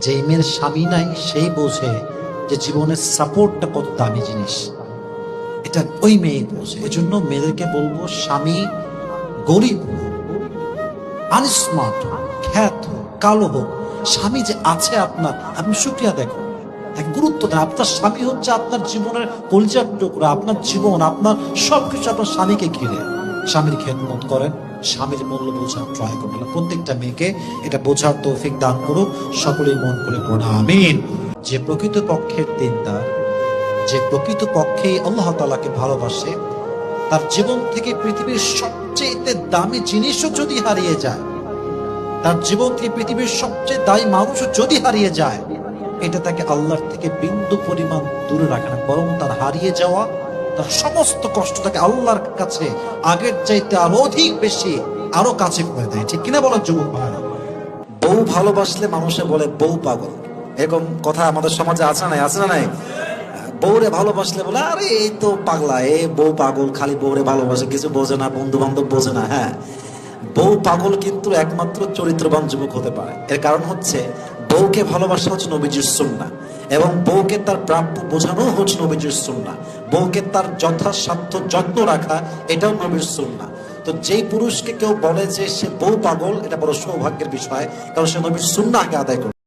যেই মেয়ের স্বামী নাই সেই বোঝে যে জীবনের সাপোর্টটা কত দামি জিনিস, এটা ওই মেয়ে বোঝে। এজন্য মেয়েদেরকে বলবো, স্বামী গরিব, আনস্মার্ট, খ্যাত, কালো হোক, স্বামী যে আছে আপনার, আপনি শুকরিয়া দেখুন, তাকে গুরুত্ব দেন। আপনার স্বামী হচ্ছে আপনার জীবনের কলিজার টুকরা, আপনার জীবন, আপনার সবকিছু আপনার স্বামীকে ঘিরে। স্বামীর খেদমত করেন, স্বামীর মূল্য বোঝার ট্রাই করবেন। প্রত্যেকটা মেয়েকে এটা বোঝার তৌফিক দান করুক, সকলেই মন করে পড়া আমিন। যে প্রকৃত পক্ষের দিনদার, যে প্রকৃত পক্ষে আল্লাহ তাআলাকে ভালোবাসে, তার জীবন থেকে পৃথিবীর সবচেয়ে দামি জিনিসও যদি হারিয়ে যায়, তার জীবন থেকে পৃথিবীর সবচেয়ে দায়ী মানুষও যদি হারিয়ে যায়, এটা তাকে আল্লাহর থেকে বিন্দু পরিমাণ দূরে রাখে না, বরং তার হারিয়ে যাওয়া, তার সমস্ত কষ্ট তাকে আল্লাহর কাছে আগের চাইতে আরো অধিক বেশি, আরো কাছে করে দেয়। ঠিক কিনা বলার যুবক ভাইরা? বউ ভালোবাসলে মানুষে বলে বউ পাগল, এরকম কথা আমাদের সমাজে আছে না? আছে না নাই? বউরে ভালোবাসলে বলে আরে এই তো পাগলা, এই বউ পাগল, খালি বউরে ভালোবাসে, কিছু বোঝে না, বন্ধু বান্ধব বোঝে না। হ্যাঁ, বউ পাগল কিন্তু একমাত্র চরিত্রবান যুবক হতে পারে। এর কারণ হচ্ছে বউকে ভালোবাসা হচ্ছে নবীজির সুন্নাহ, এবং বউকে তার প্রাপ্য বোঝানো হচ্ছে নবীজির সুন্নাহ, বউকে তার যথাসাধ্য যত্ন রাখা এটাও নবীর সুন্নাহ। তো যেই পুরুষকে কেউ বলে যে সে বউ পাগল, এটা বড় সৌভাগ্যের বিষয়, কারণ সে নবীর সুন্নাহকে আদায় করে।